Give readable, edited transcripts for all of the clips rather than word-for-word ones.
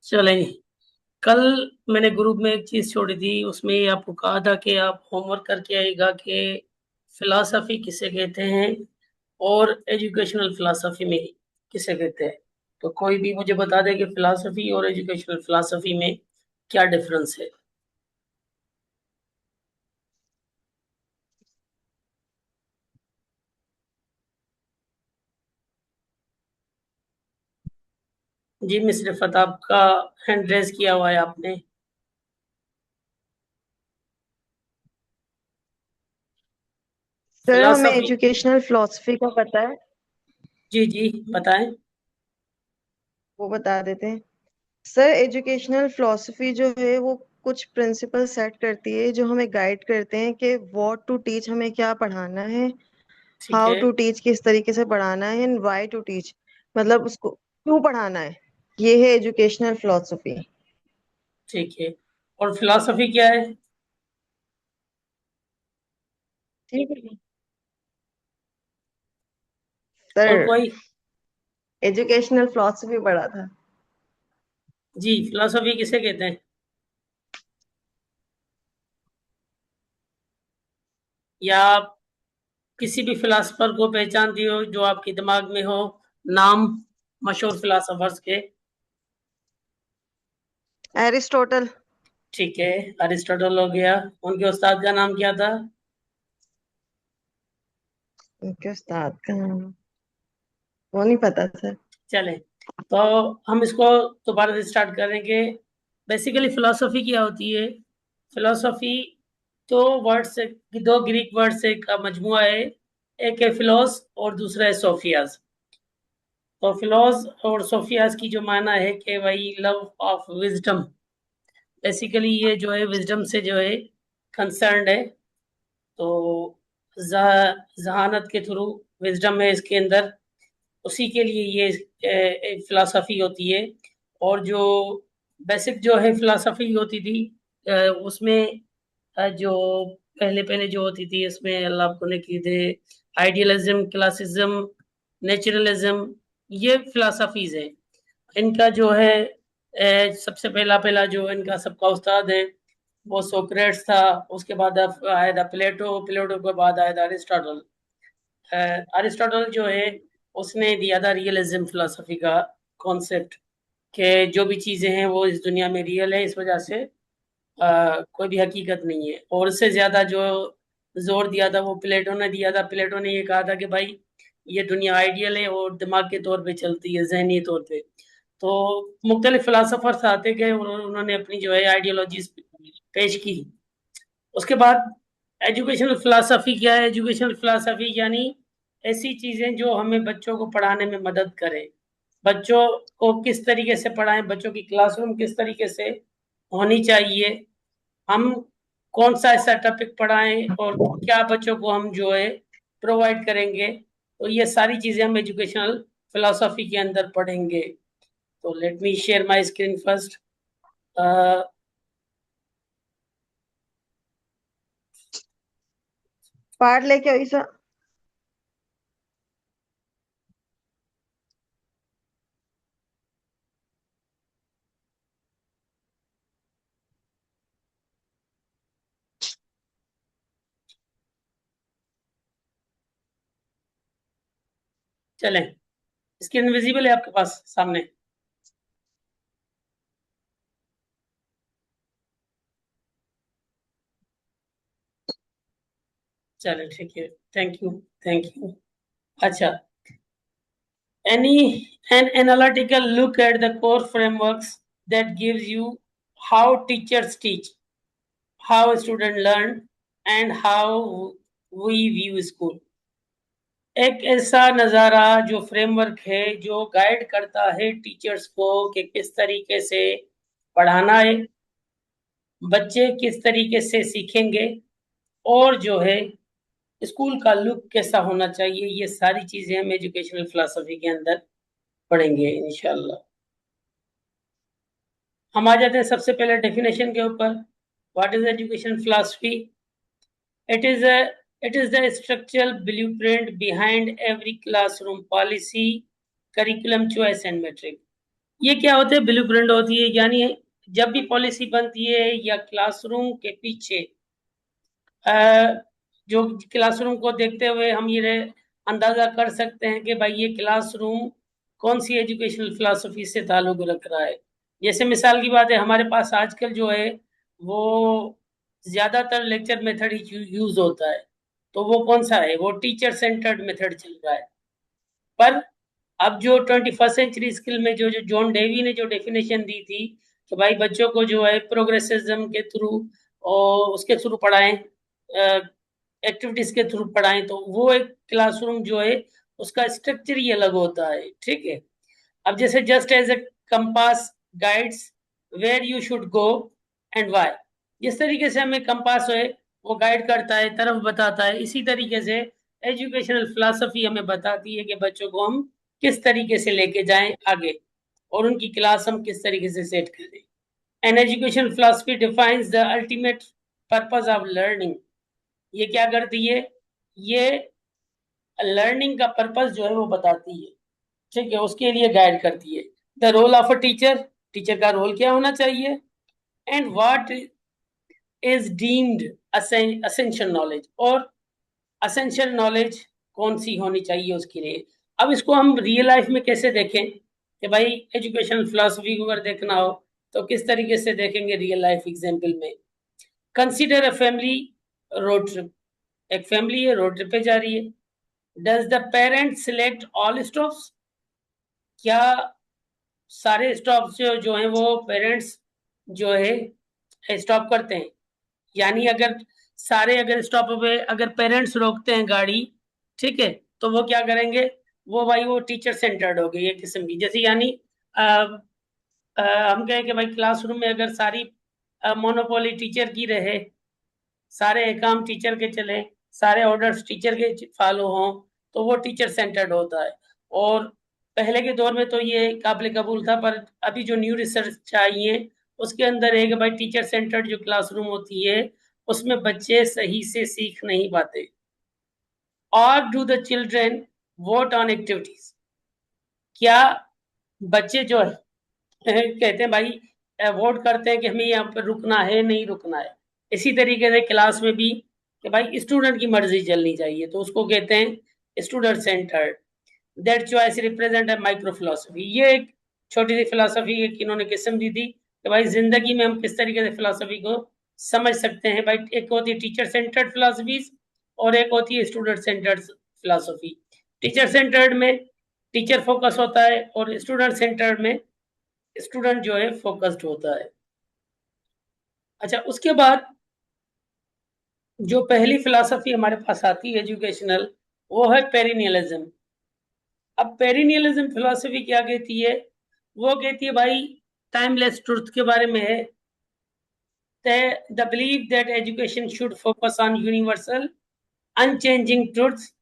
चलें। कल मैंने ग्रुप में एक चीज़ छोड़ी थी, उसमें ये आपको कहा था कि आप होमवर्क करके आइएगा कि फ़िलॉसफ़ी किसे कहते हैं और एजुकेशनल फ़िलॉसफ़ी में किसे कहते हैं। तो कोई भी मुझे बता दे कि फ़िलॉसफ़ी और एजुकेशनल फ़िलॉसफ़ी में क्या डिफ़रेंस है? जी, मिस रिफ़त आपका हैंड रेज़ किया हुआ है आपने। सर हमें फ़िलॉसफ़ी एजुकेशनल फिलॉसफी का पता है। जी, जी, बताएँ। वो बता देते हैं। सर एजुकेशनल फिलॉसफी जो है वो कुछ प्रिंसिपल सेट करती है जो हमें गाइड करते हैं कि व्हाट टू टीच, हमें क्या पढ़ाना है, ठीक हाउ है, टू टीच किस तरीके से पढ़ाना है, एंड व्हाई टू टीच मतलब उसको क्यों पढ़ाना है। ये है एजुकेशनल फिलॉसफी। ठीक है। और फ़िलॉसफ़ी क्या है? ठीक है और सर, कोई? एजुकेशनल फिलॉसफी पढ़ा था। जी, फ़िलॉसफ़ी किसे कहते हैं? या आप किसी भी फिलोसोफर को पहचानती हो जो आपके दिमाग में हो, नाम मशहूर फिलोसोफर्स के? एरिस्टोटल। ठीक है, अरिस्टोटल हो गया। उनके उस्ताद का नाम क्या था? उनके उस्ताद का नाम वो नहीं पता सर। चलें, तो हम इसको दोबारा से स्टार्ट करेंगे। बेसिकली फिलोसफी क्या होती है? फिलोसफी 2 वर्ड से 2 ग्रीक वर्ड से का मजमुआ है। एक है फिलोस और दूसरा है सोफियास। तो फिलोस और सोफियास की जो माना है कि भाई लव ऑफ विजडम, बेसिकली ये जो है विजडम से जो है कंसर्न्ड है। तो जहानत के थ्रू विजडम है इसके अंदर, उसी के लिए ये एक फिलॉसफी होती है। और जो बेसिक जो है फिलॉसफी होती थी, उसमें जो पहले पहले जो होती थी इसमें अल्लाह आपको ने की थे आइडियलिज्म, क्लासिज्म, नेचुरलिज्म, ये फिलॉसफीज है। इनका जो है सबसे पहला पहला जो इनका सबका उस्ताद है वो सोक्रेट्स था। उसके बाद आया था प्लेटो, प्लेटो के बाद आया था अरिस्टोटल। अरिस्टोटल जो है उसने दिया था रियलिज्म फिलोसफी का कॉन्सेप्ट कि जो भी चीज़ें हैं वो इस दुनिया में रियल है, इस वजह से कोई भी हकीकत नहीं है। और उससे ज़्यादा जो जोर दिया था वो प्लेटो ने दिया था। प्लेटो ने ये कहा था कि भाई ये दुनिया आइडियल है और दिमाग के तौर पे चलती है, जहनी तौर पे। तो मुख्तलिफ फिलासफर्स आते गए और उन्होंने अपनी जो है आइडियोलॉजीज पेश की। उसके बाद एजुकेशनल फिलासफी क्या है? एजुकेशनल फिलासफी यानी ऐसी चीज़ें जो हमें बच्चों को पढ़ाने में मदद करें। बच्चों को किस तरीके से पढ़ाएं, बच्चों की क्लासरूम किस तरीके से होनी चाहिए, हम कौन सा ऐसा टॉपिक पढ़ाएं और क्या बच्चों को हम जो है प्रोवाइड करेंगे। तो ये सारी चीज़ें हम एजुकेशनल फिलोसफी के अंदर पढ़ेंगे। तो let me share my screen first. Part लेके आई सर। चलें, स्क्रीन विजिबल है आपके पास सामने? चलें, ठीक है। Thank you, thank you. अच्छा, an analytical look at the core frameworks that gives you how teachers teach, how students learn, and how we view school। एक ऐसा नज़ारा जो फ्रेमवर्क है जो गाइड करता है टीचर्स को कि किस तरीके से पढ़ाना है, बच्चे किस तरीके से सीखेंगे, और जो है स्कूल का लुक कैसा होना चाहिए। ये सारी चीज़ें हम एजुकेशनल फिलोसफी के अंदर पढ़ेंगे इंशाल्लाह। हम आ जाते हैं सबसे पहले डेफिनेशन के ऊपर। What is education philosophy? It is a it is the structural blueprint behind every classroom policy, curriculum choice and metric. ये क्या होते हैं, ब्लूप्रिंट होती है, यानी जब भी पॉलिसी बनती है या क्लासरूम के पीछे जो क्लासरूम को देखते हुए हम ये अंदाजा कर सकते हैं कि भाई ये क्लासरूम कौन सी एजुकेशनल फिलॉसफी से ताल्लुक रख रहा है। जैसे मिसाल की बात है, हमारे पास आजकल जो है वो ज्यादातर लेक्चर मेथड ही यूज होता है, तो वो कौन सा है, वो टीचर सेंटर्ड मेथड चल रहा है। पर अब जो 21st सेंचुरी स्किल में जो जो जॉन डेवी ने जो डेफिनेशन दी थी कि भाई बच्चों को जो है प्रोग्रेसिज्म के थ्रू और उसके थ्रू पढ़ाएं, एक्टिविटीज के थ्रू पढ़ाएं, तो वो एक क्लासरूम जो है उसका स्ट्रक्चर ही अलग होता है। ठीक है। अब जैसे just as a compass guides where you should go and why, जिस तरीके से हमें कंपास है वो गाइड करता है, तरफ बताता है, इसी तरीके से एजुकेशनल फिलॉसफी हमें बताती है कि बच्चों को हम किस तरीके से लेके जाएं आगे, और उनकी क्लास हम किस तरीके से सेट करें। An education philosophy defines the ultimate purpose of learning. ये क्या करती है, ये लर्निंग का पर्पस जो है वो बताती है। ठीक है, उसके लिए गाइड करती है। The role of a teacher, teacher का रोल क्या होना चाहिए, and what is deemed essential knowledge, और असेंशियल नॉलेज कौन सी होनी चाहिए उसके लिए। अब इसको हम रियल लाइफ में कैसे देखें कि भाई एजुकेशन फिलोसफी को अगर देखना हो तो किस तरीके से देखेंगे रियल लाइफ एग्जाम्पल में। Consider a family road trip, एक फैमिली है रोड ट्रिप पे जा रही है। Does the parent select all stops, क्या सारे स्टॉप्स जो हैं वो पेरेंट्स जो है स्टॉप करते हैं, यानी अगर सारे अगर स्टॉप पे अगर पेरेंट्स रोकते हैं गाड़ी, ठीक है, तो वो क्या करेंगे, वो भाई वो टीचर सेंटर्ड हो गई एक किस्म की। जैसे यानी हम कहें कि भाई क्लासरूम में अगर सारी मोनोपोली टीचर की रहे, सारे काम टीचर के चले, सारे ऑर्डर्स टीचर के फॉलो हों, तो वो टीचर सेंटर्ड होता है। और पहले के दौर में तो ये काबिल कबूल था, पर अभी जो न्यू रिसर्च आई है उसके अंदर है कि भाई टीचर सेंटर्ड जो क्लासरूम होती है उसमें बच्चे सही से सीख नहीं पाते। और do the children vote on activities, क्या बच्चे जो है कहते हैं भाई वोट करते हैं कि हमें यहाँ पर रुकना है नहीं रुकना है। इसी तरीके से क्लास में भी कि भाई स्टूडेंट की मर्जी चलनी चाहिए, तो उसको कहते हैं student centred. That choice represent a micro philosophy, ये एक छोटी सी फिलोसफी है कि इन्होंने किस्म दी थी कि भाई जिंदगी में हम किस तरीके से फिलोसफी को समझ सकते हैं। भाई एक होती है टीचर सेंटर्ड फिलोसफीज और एक होती है student centred philosophy. Teacher centred में टीचर फोकस होता है और स्टूडेंट सेंटर्ड में स्टूडेंट जो है फोकस्ड होता है। अच्छा, उसके बाद जो पहली फिलॉसफी हमारे पास आती है एजुकेशनल, वो है पेरिनियलिज्म। अब पेरिनियलिज्म फिलॉसफी क्या कहती है, वो कहती है भाई टाइमलेस ट्रुथ के बारे में है। The believe that education should focus on universal unchanging truths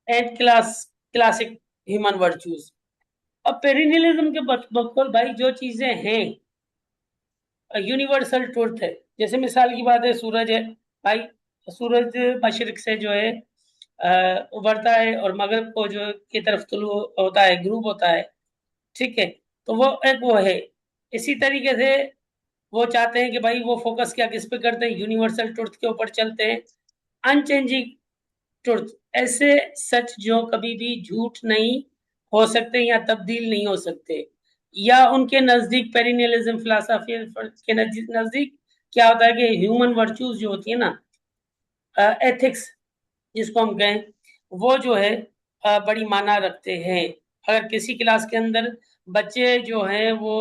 and classic human virtues. अब पेरिनियलिज्म के बकौल भाई जो चीजें हैं यूनिवर्सल ट्रुथ है, जैसे मिसाल की बात है सूरज है भाई, सूरज मशरिक से जो है उभरता है और मगरब को जो की तरफ तुलू होता है, ग्रूब होता है। ठीक है, तो वो एक वो है। इसी तरीके से वो चाहते हैं कि भाई वो फोकस क्या किस पे करते हैं, यूनिवर्सल ट्रुथ के ऊपर चलते हैं। अनचेंजिंग ट्रुथ, ऐसे सच जो कभी भी झूठ नहीं हो सकते या तब्दील नहीं हो सकते, या उनके नजदीक पेरिनियलिज्म फिलोसफी के नजदीक क्या होता है कि ह्यूमन वर्च्यूज जो होती है ना, एथिक्स जिसको हम कहें, वो जो है बड़ी माना रखते हैं। अगर किसी क्लास के अंदर बच्चे जो हैं वो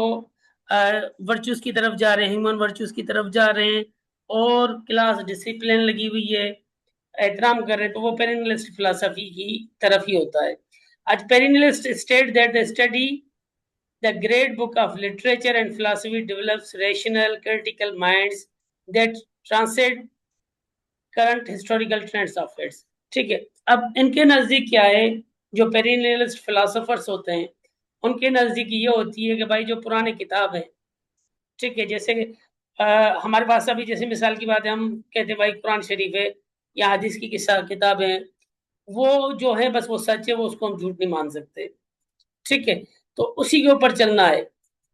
वर्चूज की तरफ जा रहे हैं, ह्यूमन वर्चूज की तरफ जा रहे हैं, और क्लास डिसिप्लिन लगी हुई है, एहतराम कर रहे हैं, तो वो पेरिनियलिस्ट फिलोसफी की तरफ ही होता है। आज perennialist state that the study the great book of literature and philosophy develops rational critical minds that transcend current historical trends of its. ठीक है, अब इनके नजदीक क्या है, जो पेरिनियलिस्ट फिलोसोफर्स होते हैं उनके नजदीक ये होती है कि भाई जो पुराने किताब है, ठीक है, जैसे हमारे पास अभी जैसे मिसाल की बात है, हम कहते हैं भाई कुरान शरीफ है या हदीस की किस्सा किताबें हैं, वो जो है बस वो सच है, वो उसको हम झूठ नहीं मान सकते। ठीक है, तो उसी के ऊपर चलना है।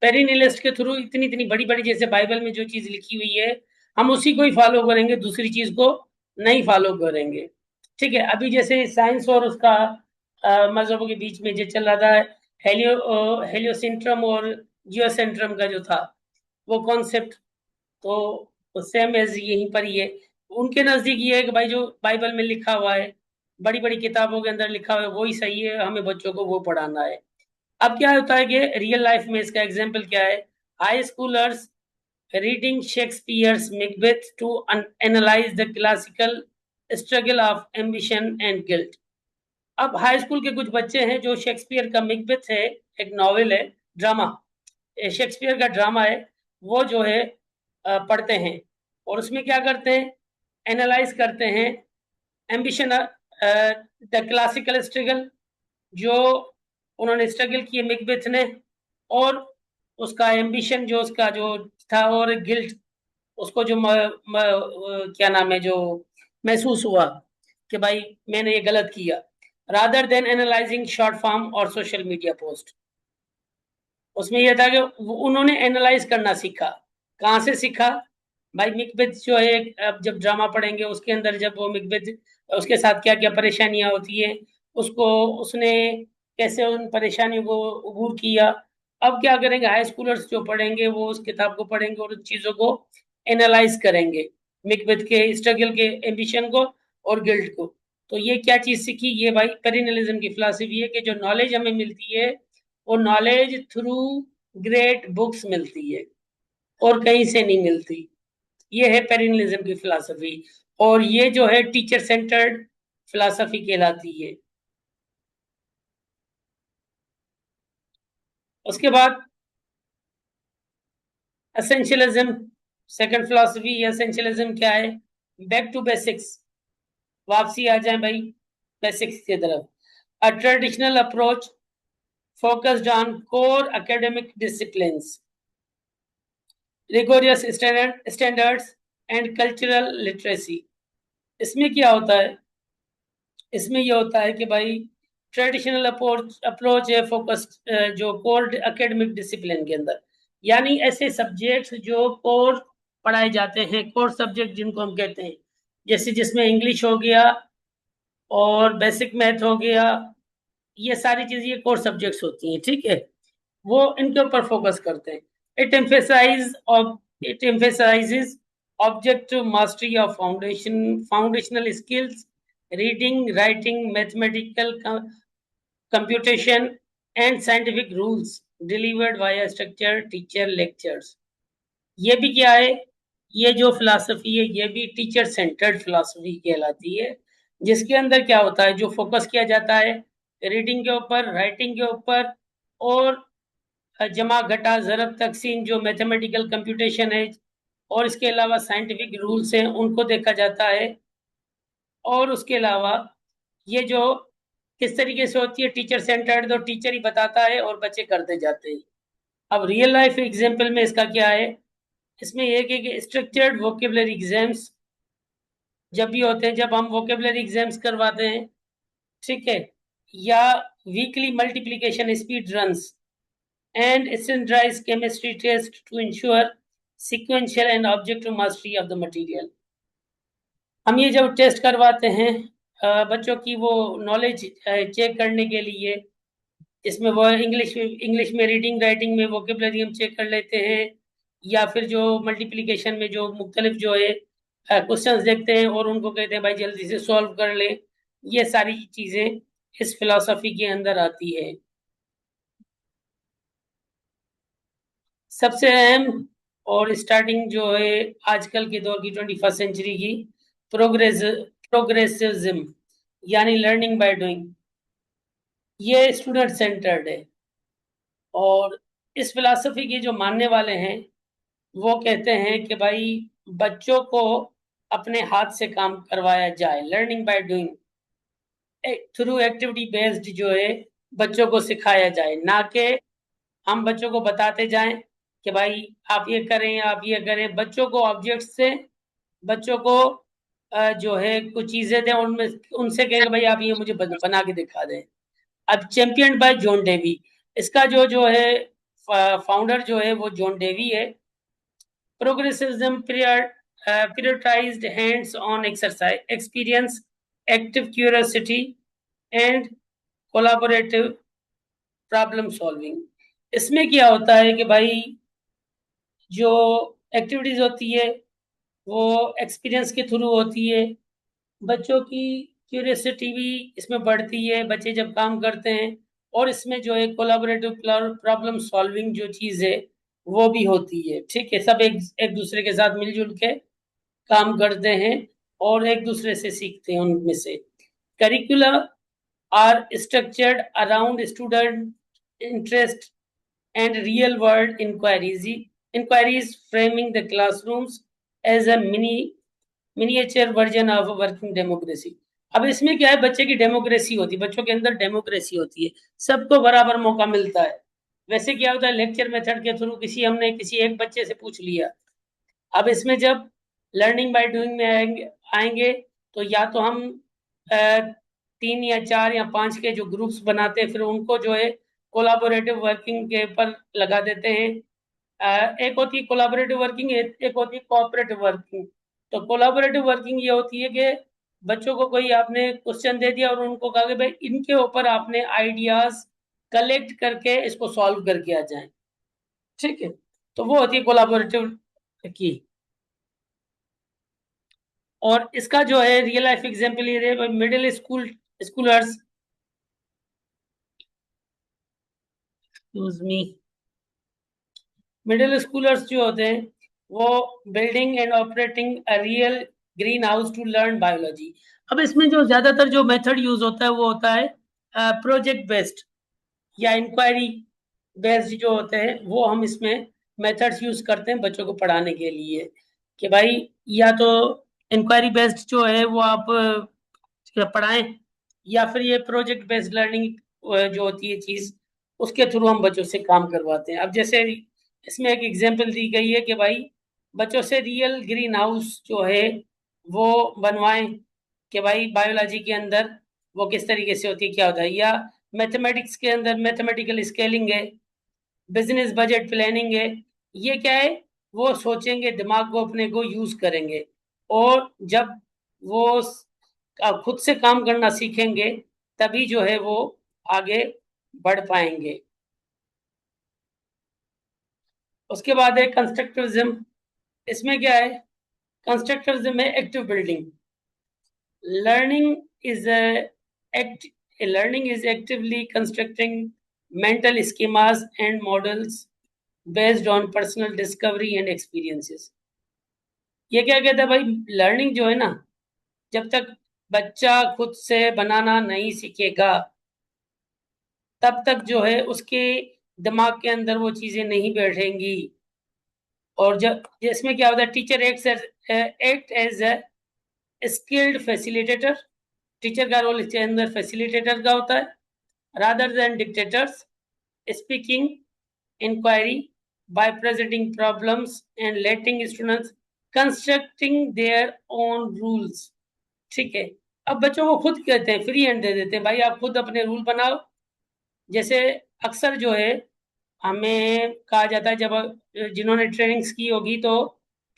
पेरिनिलिस्ट के थ्रू इतनी इतनी बड़ी बड़ी, जैसे बाइबल में जो चीज लिखी हुई है हम उसी को ही फॉलो करेंगे, दूसरी चीज को नहीं फॉलो करेंगे। ठीक है, अभी जैसे साइंस और उसका मजहबों के बीच में जो चल रहा था, हेलियोसेंट्रम और जियोसेंट्रम का जो था वो कॉन्सेप्ट, तो सेम एज यहीं पर ही है। उनके नजदीक ये है कि भाई जो बाइबल में लिखा हुआ है, बड़ी बड़ी किताबों के अंदर लिखा हुआ है वही सही है, हमें बच्चों को वो पढ़ाना है। अब क्या होता है कि रियल लाइफ में इसका एग्जाम्पल क्या है, high schoolers reading Shakespeare's Macbeth to analyze the classical struggle of ambition and guilt। अब हाई स्कूल के कुछ बच्चे हैं जो शेक्सपियर का Macbeth है, एक नॉवेल है, ड्रामा, शेक्सपियर का ड्रामा है, वो जो है पढ़ते हैं और उसमें क्या करते हैं, एनालाइज करते हैं एम्बिशन, द क्लासिकल स्ट्रगल, जो उन्होंने स्ट्रगल किए Macbeth ने, और उसका एम्बिशन जो उसका जो था, और गिल्ट, उसको जो क्या नाम है, जो महसूस हुआ कि भाई मैंने ये गलत किया, rather than analysing short form और सोशल मीडिया पोस्ट। उसमें यह था कि उन्होंने एनालाइज करना सीखा। कहाँ से सीखा भाई, मिकबेथ जो है, अब जब ड्रामा पढ़ेंगे उसके अंदर जब वो मिकबेथ, उसके साथ क्या क्या परेशानियां होती है, उसको उसने कैसे उन परेशानियों को अबूर किया। अब क्या करेंगे, हाई स्कूलर्स जो पढ़ेंगे वो उस किताब को पढ़ेंगे और उन चीजों को एनालाइज करेंगे, मिकबेथ के स्ट्रगल के, एम्बिशन को और गिल्ट को। तो ये क्या चीज सीखी, ये भाई पेरिनलिज्म की फिलॉसफी है कि जो नॉलेज हमें मिलती है वो नॉलेज थ्रू ग्रेट बुक्स मिलती है और कहीं से नहीं मिलती। ये है पेरिनलिज्म की फिलॉसफी, और ये जो है टीचर सेंटर्ड फिलॉसफी कहलाती है। उसके बाद एसेंशियलिज्म, सेकंड फिलॉसफी एसेंशियलिज्म क्या है, बैक टू बेसिक्स, वापसी आ जाए भाई बेसिक्स की तरफ। A traditional approach focused on core academic disciplines, rigorous standards and cultural literacy. इसमें क्या होता है, इसमें यह होता है कि भाई ट्रेडिशनल अप्रोच अप्रोच है फोकस्ड जो कोर एकेडमिक डिसिप्लिन के अंदर, यानी ऐसे सब्जेक्ट्स जो कोर पढ़ाए जाते हैं, कोर सब्जेक्ट जिनको हम कहते हैं, जैसे जिसमें इंग्लिश हो गया और बेसिक मैथ हो गया, ये सारी चीजें ये कोर सब्जेक्ट्स होती हैं। ठीक है, वो इनके ऊपर फोकस करते हैं। It emphasise it emphasises objective mastery of foundational skills, reading writing mathematical computation and scientific rules delivered by structure teacher lectures. ये भी क्या है, ये जो फिलॉसफी है ये भी टीचर सेंटर्ड फिलॉसफी कहलाती है, जिसके अंदर क्या होता है, जो फोकस किया जाता है रीडिंग के ऊपर, राइटिंग के ऊपर, और जमा घटा जरब तकसीम जो मैथमेटिकल कंप्यूटेशन है, और इसके अलावा साइंटिफिक रूल्स हैं उनको देखा जाता है। और उसके अलावा ये जो किस तरीके से होती है टीचर सेंटर्ड, तो टीचर ही बताता है और बच्चे करते जाते हैं। अब रियल लाइफ एग्जाम्पल में इसका क्या है, इसमें एक एक स्ट्रक्चर्ड वोकेबलरी एग्जाम्स जब भी होते हैं, जब हम वोकेबलरी एग्जाम्स करवाते हैं, ठीक है, या weekly multiplication speed runs and standardized chemistry test to ensure sequential and objective mastery of the material। हम ये जब टेस्ट करवाते हैं बच्चों की वो नॉलेज चेक करने के लिए, इसमें वो इंग्लिश में रीडिंग राइटिंग में वोकेबलरी हम चेक कर लेते हैं, या फिर जो मल्टीप्लिकेशन में जो मुख्तलिफ जो है क्वेश्चंस देखते हैं और उनको कहते हैं भाई जल्दी से सॉल्व कर ले। ये सारी चीज़ें इस फिलॉसफी के अंदर आती है। सबसे अहम और स्टार्टिंग जो है आजकल के दौर की 21st सेंचुरी की, प्रोग्रेसिव्ज्म यानी लर्निंग बाय डूइंग, ये स्टूडेंट सेंटर्ड है। और इस फिलॉसफी के जो मानने वाले हैं वो कहते हैं कि भाई बच्चों को अपने हाथ से काम करवाया जाए, learning by doing, through activity based जो है बच्चों को सिखाया जाए, ना कि हम बच्चों को बताते जाएं कि भाई आप ये करें आप ये करें। बच्चों को ऑब्जेक्ट से, बच्चों को जो है कुछ चीजें दें, उनमें उनसे कहें कि भाई आप ये मुझे बना के दिखा दें। अब चैंपियन बाय जॉन डेवी, इसका जो जो है फाउंडर जो है वो जॉन डेवी है। प्रोग्रेसिविज्म prioritized hands-on exercise, experience, active curiosity, and collaborative problem solving। इसमें क्या होता है कि भाई जो एक्टिविटीज होती है वो एक्सपीरियंस के थ्रू होती है, बच्चों की क्यूरियोसिटी भी इसमें बढ़ती है बच्चे जब काम करते हैं, और इसमें जो है कोलाबोरेटिव प्रॉब्लम सॉल्विंग जो चीज़ है वो भी होती है। ठीक है, सब एक एक दूसरे के साथ मिलजुल के काम करते हैं और एक दूसरे से सीखते हैं उनमें से। Curricular are structured around student interest and real world inquiries framing the classrooms as a miniature version of a working democracy। अब इसमें क्या है, बच्चे की डेमोक्रेसी होती है, बच्चों के अंदर डेमोक्रेसी होती है, सबको बराबर मौका मिलता है। वैसे क्या होता है, लेक्चर मेथड के थ्रू हमने किसी एक बच्चे से पूछ लिया। अब इसमें जब लर्निंग बाय डूइंग में आएंगे तो या तो हम 3 या 4 या 5 के जो ग्रुप्स बनाते हैं फिर उनको जो है कोलाबोरेटिव वर्किंग के ऊपर लगा देते हैं। एक होती है कोलाबोरेटिव वर्किंग, एक होती है कोऑपरेटिव वर्किंग। तो कोलाबोरेटिव वर्किंग ये होती है कि बच्चों को कोई आपने क्वेश्चन दे दिया और उनको कहा कि भाई इनके ऊपर आपने आइडियाज कलेक्ट करके इसको सॉल्व करके आ जाए। ठीक है, तो वो होती है कोलाबोरेटिव की। और इसका जो है रियल लाइफ एग्जांपल ये है, middle schoolers, excuse me, middle schoolers जो होते हैं वो building and operating a real green house to learn biology. अब इसमें जो ज्यादातर जो मेथड यूज होता है वो होता है प्रोजेक्ट बेस्ड या इंक्वायरी बेस्ड जो होते हैं, वो हम इसमें मेथड्स यूज करते हैं बच्चों को पढ़ाने के लिए। कि भाई या तो इंक्वायरी बेस्ड जो है वो आप पढ़ाएं, या फिर ये प्रोजेक्ट बेस्ड लर्निंग जो होती है चीज, उसके थ्रू हम बच्चों से काम करवाते हैं। अब जैसे इसमें एक एग्जांपल दी गई है कि भाई बच्चों से रियल ग्रीन हाउस जो है वो बनवाएं, कि भाई बायोलॉजी के अंदर वो किस तरीके से होती है, क्या होता है, या मैथमेटिक्स के अंदर मैथमेटिकल स्केलिंग है, बिजनेस बजट प्लानिंग है। ये क्या है, वो सोचेंगे, दिमाग को अपने को यूज करेंगे, और जब वो खुद से काम करना सीखेंगे तभी जो है वो आगे बढ़ पाएंगे। उसके बाद है कंस्ट्रक्टिविज्म। इसमें क्या है, कंस्ट्रक्टिविज्म में active building. Learning is act learning is actively constructing mental schemas and models based on personal discovery and experiences। ये क्या कहता है भाई, लर्निंग जो है ना, जब तक बच्चा खुद से बनाना नहीं सीखेगा तब तक जो है उसके दिमाग के अंदर वो चीजें नहीं बैठेंगी। और जब इसमें क्या होता है, teacher act as a skilled facilitator. Teacher का रोल इसके अंदर फैसिलिटेटर का होता है, rather than dictators, speaking inquiry by presenting problems and letting students constructing their own rules. ठीक है, अब बच्चों को खुद कहते हैं, फ्री हैंड दे देते हैं, भाई आप खुद अपने रूल बनाओ। जैसे अक्सर जो है हमें कहा जाता है, जब जिन्होंने ट्रेनिंग्स की होगी तो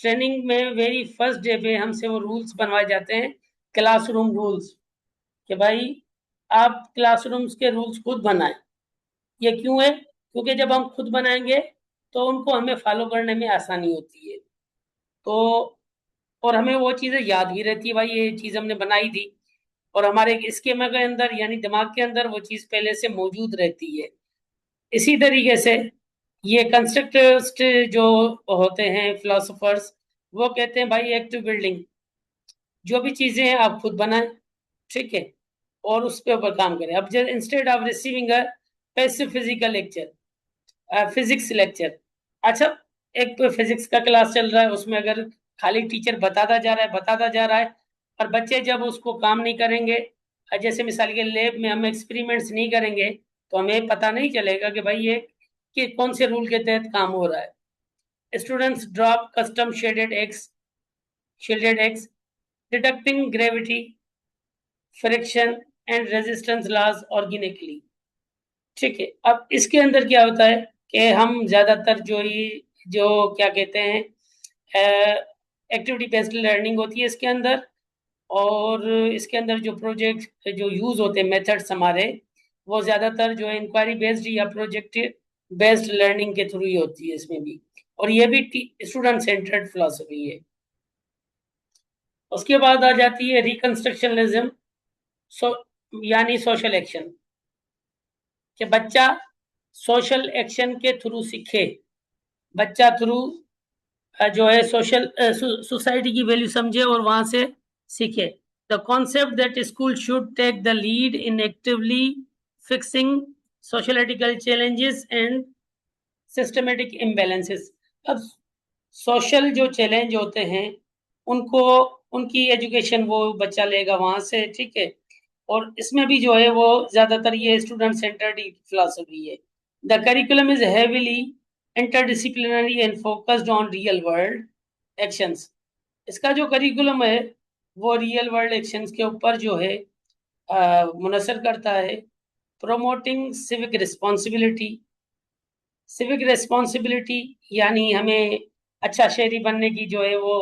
ट्रेनिंग में वेरी फर्स्ट डे पे हमसे वो रूल्स बनवाए जाते हैं, क्लासरूम रूल्स, कि भाई आप क्लासरूम्स के रूल्स खुद बनाएं। ये क्यों है, क्योंकि जब हम खुद बनाएंगे तो उनको हमें फॉलो करने में आसानी होती है। तो और हमें वो चीज़ें याद भी रहती है, भाई ये चीज़ हमने बनाई थी, और हमारे स्कीमा के अंदर यानी दिमाग के अंदर वो चीज़ पहले से मौजूद रहती है। इसी तरीके से ये कंस्ट्रक्टिविस्ट जो होते हैं फिलोसोफर्स, वो कहते हैं भाई एक्टिव बिल्डिंग, जो भी चीजें हैं आप खुद बनाएं। ठीक है, और उस पे ऊपर काम करें। अब जब instead of receiving a passive physical lecture, physics lecture, अच्छा एक फिजिक्स का क्लास चल रहा है, उसमें अगर खाली टीचर बताता जा रहा है और बच्चे जब उसको काम नहीं करेंगे, जैसे मिसाल के लैब में हम एक्सपेरिमेंट्स नहीं करेंगे तो हमें पता नहीं चलेगा कि भाई ये कि कौन से रूल के तहत काम हो रहा है। Students drop custom shaded eggs deducting gravity, friction and resistance laws organically. ठीक है, अब इसके अंदर क्या होता है कि हम ज़्यादातर जो क्या कहते हैं एक्टिविटी बेस्ड लर्निंग होती है इसके अंदर, और इसके अंदर जो प्रोजेक्ट जो यूज़ होते हैं मेथड्स हमारे, वो ज़्यादातर जो है इंक्वायरी बेस्ड या प्रोजेक्ट बेस्ड लर्निंग के थ्रू ही होती है इसमें भी, और ये भी स्टूडेंट सेंटर्ड फिलोसफी है। उसके बाद आ जाती है रिकंस्ट्रक्शनलिज्म, सो यानी सोशल एक्शन, कि बच्चा सोशल एक्शन के थ्रू सीखे, बच्चा थ्रू जो है सोशल सोसाइटी की वैल्यू समझे और वहां से सीखे। The concept that school should take the lead in actively fixing sociopolitical challenges and systematic imbalances. अब सोशल जो चैलेंज होते हैं उनको, उनकी एजुकेशन वो बच्चा लेगा वहां से, ठीक है। और इसमें भी जो है वो ज्यादातर ये स्टूडेंट सेंटर्ड फिलोसफी है। The curriculum is heavily interdisciplinary and focused on real world actions. इसका जो करिकुलम है वो रियल वर्ल्ड एक्शंस के ऊपर जो है मुनसर करता है। Promoting civic responsibility, civic responsibility यानी हमें अच्छा शहरी बनने की जो है वो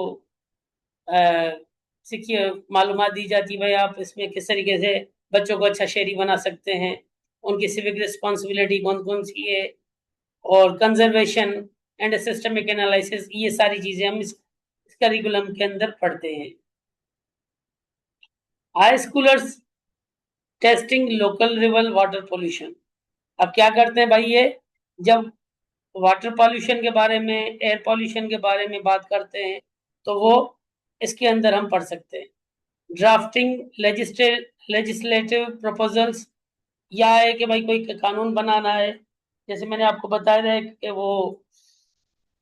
सीखिए मालूमात दी जाती है, भाई आप इसमें किस तरीके से बच्चों को अच्छा शहरी बना सकते हैं, उनकी सिविक रिस्पॉन्सिबिलिटी कौन कौन सी है, और कंजर्वेशन एंड सिस्टमिक एनालिसिस, ये सारी चीजें हम इस करिकुलम के अंदर पढ़ते हैं। High schoolers testing local river water pollution. अब क्या करते हैं भाई, ये जब वाटर पॉल्यूशन के बारे में, एयर पॉल्यूशन के बारे में बात करते हैं तो वो इसके अंदर हम पढ़ सकते हैं। ड्राफ्टिंग लेजिस्लेटिव प्रपोजल्स, या है कि भाई कोई कानून बनाना है, जैसे मैंने आपको बताया था कि वो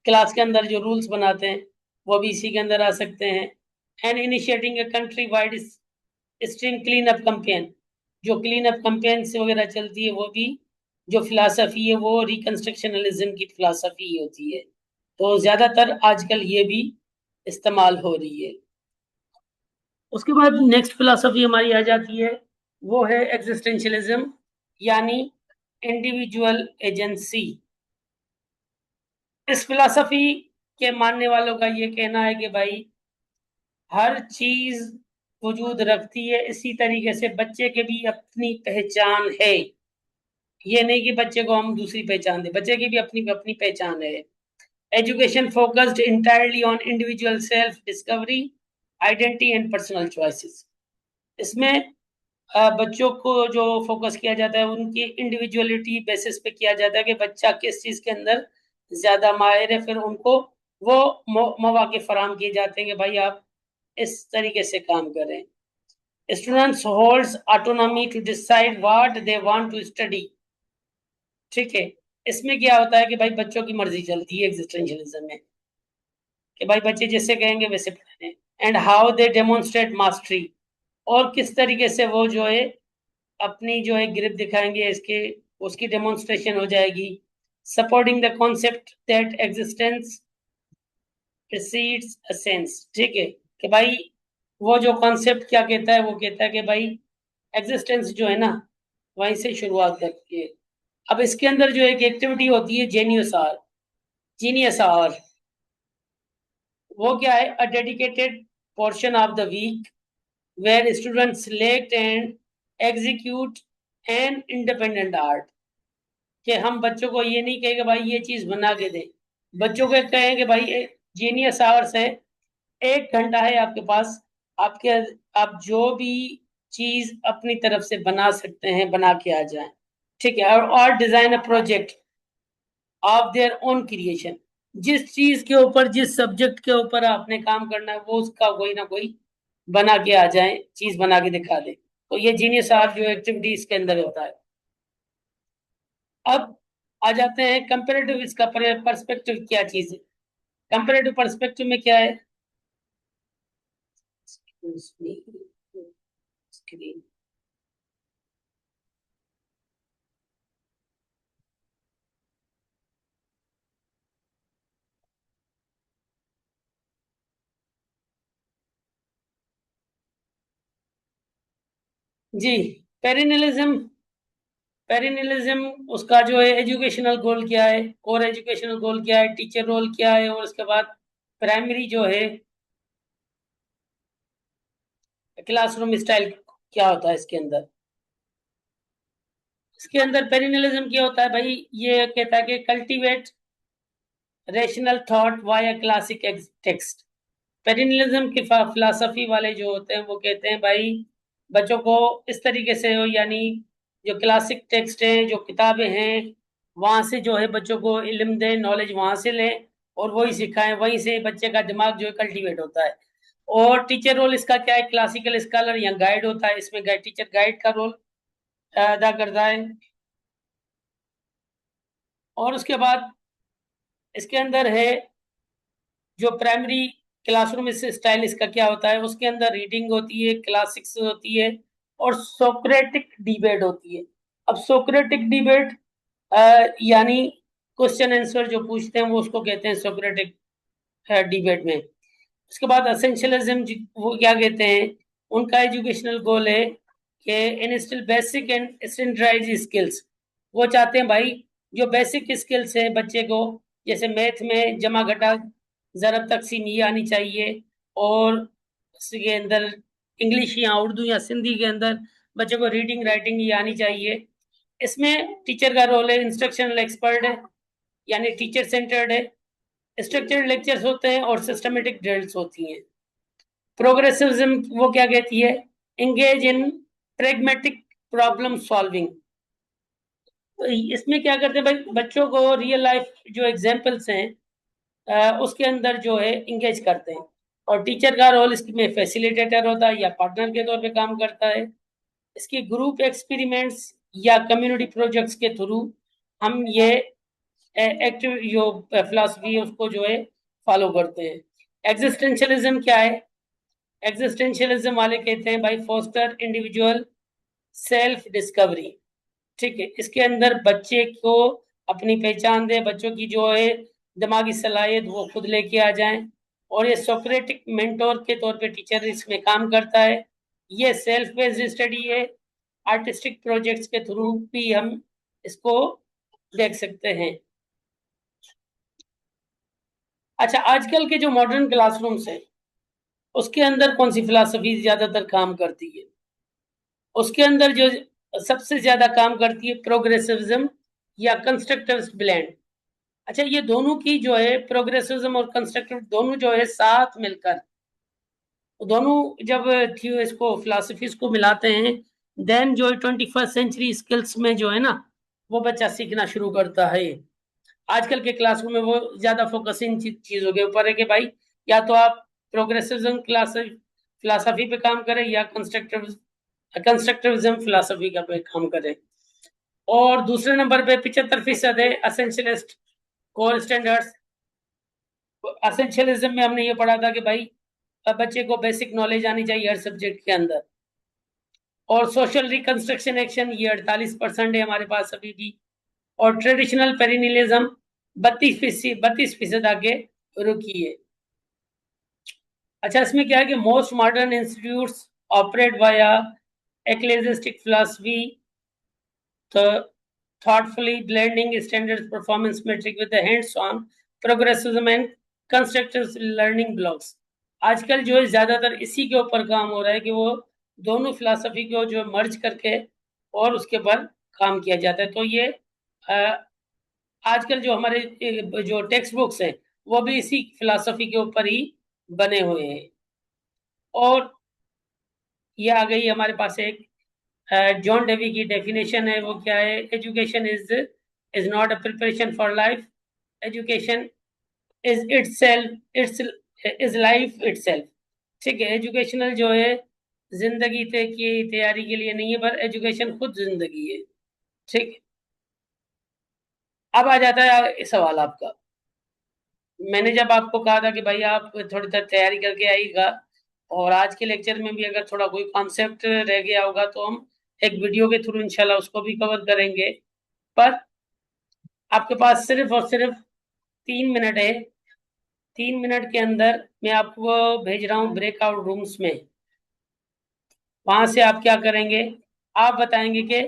क्लास के अंदर जो रूल्स बनाते हैं वो भी इसी के अंदर आ सकते हैं। And initiating a country wide stream clean up campaign, जो क्लीन अप कैंपेन्स वगैरह चलती है वो भी, जो फिलासफी है वो रिकंस्ट्रक्शनलिज्म की फिलासफी होती है। तो ज्यादातर आजकल ये भी इस्तेमाल हो रही है। उसके बाद नेक्स्ट फिलोसफी हमारी आ जाती है, वो है एग्जिस्टेंशियलिज्म, यानी इंडिविजुअल एजेंसी। इस फिलोसफी के मानने वालों का ये कहना है कि भाई हर चीज वजूद रखती है, इसी तरीके से बच्चे के भी अपनी पहचान है। ये नहीं कि बच्चे को हम दूसरी पहचान दें, बच्चे की भी अपनी अपनी पहचान है। Education focused entirely on individual self discovery, identity and personal choices. इसमें बच्चों को जो फोकस किया जाता है उनकी इंडिविजुअलिटी बेसिस पे किया जाता है कि बच्चा किस चीज के अंदर ज्यादा माहिर है, फिर उनको वो मौके फराम किए जाते हैं कि भाई आप इस तरीके से काम करें। Students holds autonomy to decide what they want to study, ठीक है। इसमें क्या होता है कि भाई बच्चों की मर्जी चलती है एग्जिस्टेंशियलिज्म में, कि भाई बच्चे जैसे कहेंगे वैसे पढ़ें। And how they demonstrate mastery, और किस तरीके से वो जो है अपनी जो है ग्रिप दिखाएंगे, इसके उसकी डेमोन्स्ट्रेशन हो जाएगी। Supporting the concept that existence precedes a sense, ठीक है, कि भाई वो जो कॉन्सेप्ट क्या कहता है, वो कहता है कि भाई एग्जिस्टेंस जो है ना वहीं से शुरुआत करती है। अब इसके अंदर जो एक एक्टिविटी होती है जेनियस आर, जीनियस आर, वो क्या है, a dedicated portion of the week where students select and execute an independent art. कि हम बच्चों को ये नहीं कहेंगे भाई ये चीज बना के दे, बच्चों को कहेंगे भाई जीनियस आवर्स है, 1 घंटा है आपके पास, आपके आप जो भी चीज अपनी तरफ से बना सकते हैं बना के आ जाएं, ठीक है। और design a project of their own creation, जिस चीज के ऊपर, जिस सब्जेक्ट के ऊपर आपने काम करना है वो उसका कोई ना कोई बना के आ जाए, चीज बना के दिखा दे। तो ये जीनियस आर्ट जो एक्टिविटी इसके अंदर होता है। अब आ जाते हैं कंपेरेटिव, इसका पर्सपेक्टिव क्या चीज है। कंपेरेटिव पर्सपेक्टिव में क्या है, स्क्रीन, जी, पेरिनिलिज्म पेरिनिलिज्म उसका जो है एजुकेशनल गोल क्या है, कोर एजुकेशनल गोल क्या है, टीचर रोल क्या है, और उसके बाद प्राइमरी जो है क्लासरूम स्टाइल क्या होता है इसके अंदर। इसके अंदर पेरिनिलिज्म क्या होता है भाई, ये कहता है कि cultivate rational thought via classic text. Perennialism की फिलॉसफी वाले जो होते हैं वो कहते हैं भाई बच्चों को इस तरीके से हो, यानी जो क्लासिक टेक्स्ट हैं, जो किताबें हैं, वहां से जो है बच्चों को इल्म दें, नॉलेज वहां से लें और वही सिखाएं, वहीं से बच्चे का दिमाग जो है कल्टीवेट होता है। और टीचर रोल इसका क्या है, क्लासिकल स्कॉलर या गाइड होता है, इसमें टीचर गाइड का रोल अदा करता है। और उसके बाद इसके अंदर है जो प्राइमरी क्लासरूम स्टाइल इसका क्या होता है, उसके अंदर रीडिंग होती है, क्लासिक्स होती है और सोक्रेटिक डिबेट होती है। अब सोक्रेटिक डिबेट यानी क्वेश्चन आंसर जो पूछते हैं वो उसको कहते हैं सोक्रेटिक डिबेट में। उसके बाद असेंशियलिज्म वो क्या कहते हैं, उनका एजुकेशनल गोल है कि instil basic and standardise skills. वो चाहते हैं भाई जो बेसिक स्किल्स है बच्चे को, जैसे मैथ में जमा घटा ज़रब तकसीम ये आनी चाहिए, और इसके अंदर इंग्लिश या उर्दू या सिंधी के अंदर बच्चे को रीडिंग राइटिंग ये आनी चाहिए। इसमें टीचर का रोल है इंस्ट्रक्शनल एक्सपर्ट है, यानी टीचर सेंटर्ड है। स्ट्रक्चर्ड लेक्चर्स होते हैं और सिस्टमेटिक ड्रिल्स होती हैं। प्रोग्रेसिविज्म वो क्या कहती है, engage in pragmatic problem solving. तो इसमें क्या करते हैं भाई बच्चों को रियल लाइफ जो एग्जांपल्स हैं उसके अंदर जो है इंगेज करते हैं। और टीचर का रोल इसमें फैसिलिटेटर होता है या पार्टनर के तौर पे काम करता है। इसकी ग्रुप एक्सपेरिमेंट्स या कम्युनिटी प्रोजेक्ट्स के थ्रू हम ये एक्टिव जो फिलॉसफी है उसको जो है फॉलो करते हैं। एग्जिस्टेंशियलिज्म क्या है, एग्जिस्टेंशियलिज्म वाले कहते हैं भाई फोस्टर इंडिविजुअल सेल्फ डिस्कवरी। ठीक है, इसके अंदर बच्चे को अपनी पहचान दे, बच्चों की जो है दिमागी सलाहियत वो खुद लेके आ जाएं। और ये सोक्रेटिक मेंटोर के तौर पे टीचर इसमें काम करता है। ये सेल्फ बेस्ड स्टडी है, आर्टिस्टिक प्रोजेक्ट्स के थ्रू भी हम इसको देख सकते हैं। अच्छा, आजकल के जो मॉडर्न क्लासरूम्स हैं उसके अंदर कौन सी फिलॉसफी ज्यादातर काम करती है, उसके अंदर जो सबसे ज्यादा काम करती है प्रोग्रेसिविज्म या कंस्ट्रक्टिविस्ट ब्लेंड। अच्छा, ये दोनों की जो है प्रोग्रेसिविज्म और कंस्ट्रक्टिव दोनों जो है साथ मिलकर, दोनों जब इसको फिलोसफीज को मिलाते हैं देन जो 21st सेंचुरी स्किल्स में जो है ना वो बच्चा सीखना शुरू करता है। आजकल के क्लासरूम में वो ज्यादा फोकस इन चीजों के ऊपर है कि भाई या तो आप प्रोग्रेसिविज्म क्लास फिलोसफी पे काम करें या कंस्ट्रक्टिविज्म फिलोसफी का पे काम करें। और दूसरे नंबर पे 75% है असेंशियलिस्ट कोर स्टैंडर्ड्स। असेंशियलिज्म में हमने ये पढ़ा था कि भाई बच्चे को बेसिक नॉलेज आनी चाहिए हर सब्जेक्ट के अंदर। और सोशल रिकंस्ट्रक्शन एक्शन ये 48% है हमारे पास अभी भी। और ट्रेडिशनल पेरिनिलिज्म 32% आगे रुकी है। अच्छा, इसमें क्या है कि most modern institutes operate via eclectic philosophy, तो thoughtfully blending standards performance metric with the hands-on progressivism and constructive learning blocks। आजकल जो है ज्यादातर इसी के ऊपर काम हो रहा है कि वो दोनों फिलॉसफी को जो मर्ज करके और उसके ऊपर काम किया जाता है। तो ये आजकल जो हमारे जो टेक्स्ट बुक्स हैं वो भी इसी फिलॉसफी के ऊपर ही बने हुए हैं। और ये आ गई हमारे पास एक जॉन डेवी की डेफिनेशन है, वो क्या है, education is not a preparation for life, education is it's is life itself. ठीक है, एजुकेशनल जो है जिंदगी की तैयारी के लिए नहीं है, पर एजुकेशन खुद जिंदगी है। ठीक है, अब आ जाता है सवाल आपका। मैंने जब आपको कहा था कि भाई आप थोड़ी देर तैयारी करके आइएगा, और आज के लेक्चर में भी अगर थोड़ा कोई कॉन्सेप्ट रह गया होगा तो हम एक वीडियो के थ्रू इंशाल्लाह उसको भी कवर करेंगे। पर आपके पास सिर्फ और सिर्फ 3 मिनट है। 3 मिनट के अंदर मैं आपको भेज रहा हूँ ब्रेकआउट रूम्स में। वहां से आप क्या करेंगे, आप बताएंगे कि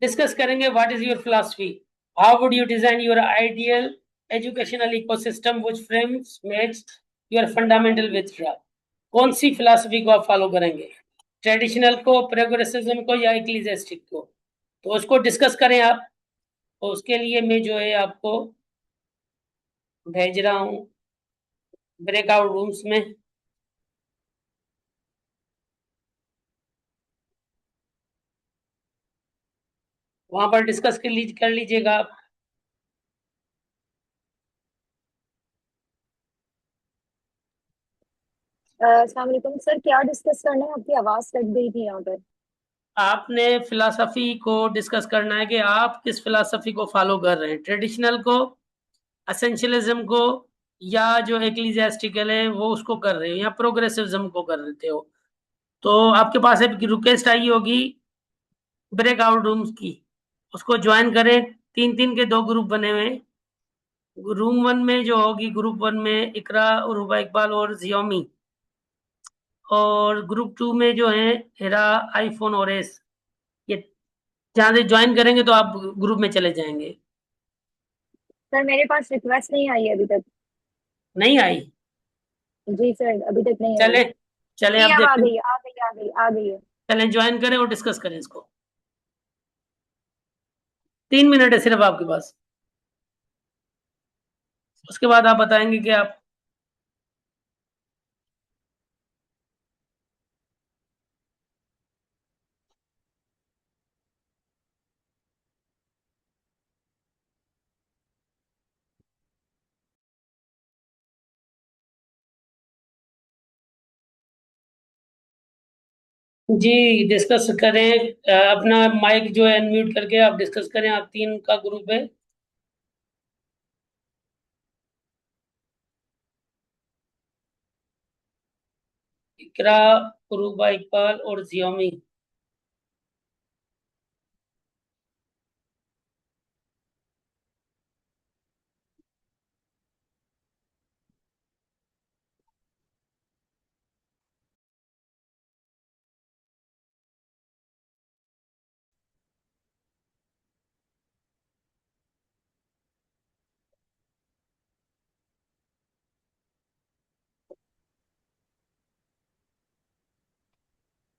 डिस्कस करेंगे what is your philosophy, how would you design your ideal educational ecosystem which frames makes your fundamental with. कौन सी फिलॉसफी को आप फॉलो करेंगे, ट्रेडिशनल को, प्रोग्रेसिज्म को, या इक्लिसियास्टिक को? तो उसको डिस्कस करें आप। तो उसके लिए मैं जो है आपको भेज रहा हूँ ब्रेकआउट रूम्स में। वहां पर डिस्कस कर लीजिएगा आप। अस्सलाम वालेकुम सर, क्या डिस्कस करना है? आपकी आवाज कट गई थी यहाँ पर। आपने फिलॉसफी को डिस्कस करना है कि आप किस फिलॉसफी को फॉलो कर रहे हैं, ट्रेडिशनल को, असेंशियलिज्म को, या जो एक्लीजियास्टिकल है वो उसको कर रहे हो, या प्रोग्रेसिव्ज्म को कर रहे हो। तो आपके पास एक रिक्वेस्ट आई होगी ब्रेकआउट रूम्स की, उसको ज्वाइन करें। 3-3 के 2 ग्रुप बने हुए हैं। रूम 1 में जो होगी, ग्रुप 1 में इकरा, उर्वा इकबाल और जियोमी, और ग्रुप 2 में जो है हिरा, आईफोन और एस। ये जहाँ से ज्वाइन करेंगे तो आप ग्रुप में चले जाएंगे। सर मेरे पास रिक्वेस्ट नहीं आई है अभी तक। नहीं आई? जी सर, अभी तक नहीं आई। चले चले नहीं, आप अब आ देखें। गई, आ गई, आ गई, आ गई है। चले ज्वाइन करें और डिस्कस करें इसको। 3 मिनट है सिर्फ आपके पास, उसके बाद आप बताएंगे कि आप। जी डिस्कस करें। अपना माइक जो है अनम्यूट करके आप डिस्कस करें। आप 3 का ग्रुप है। इकरा, उरुबा इकबाल और जियोमी।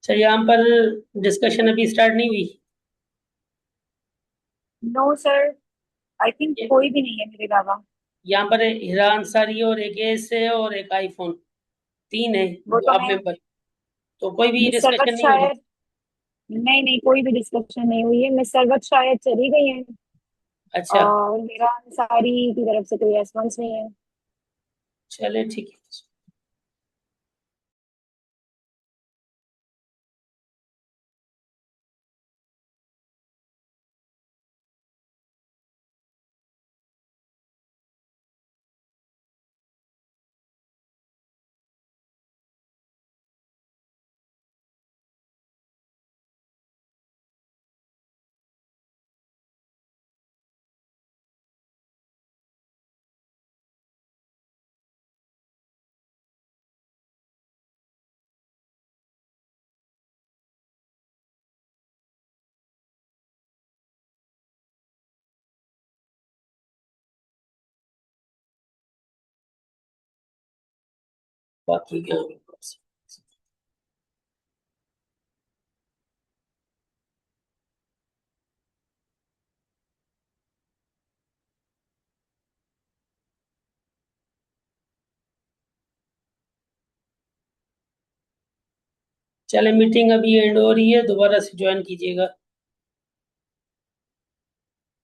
अच्छा, यहाँ पर डिस्कशन अभी स्टार्ट नहीं हुई? नो सर, आई थिंक कोई भी नहीं है मेरे अलावा। यहाँ पर हिरा अंसारी और एक एस है और एक आईफोन, 3 है वो तो आप मैं मेंबर। तो कोई भी मिस सरवत डिस्कशन नहीं हुई? शायद, नहीं नहीं, कोई भी डिस्कशन नहीं हुई है। मिस सरवत शायद चली गई है। अच्छा, और मेरा अंसारी की तरफ से कोई रेस्पॉन्स नहीं है। चले ठीक है। बाकी क्या? चले मीटिंग अभी एंड हो रही है, दोबारा से ज्वाइन कीजिएगा।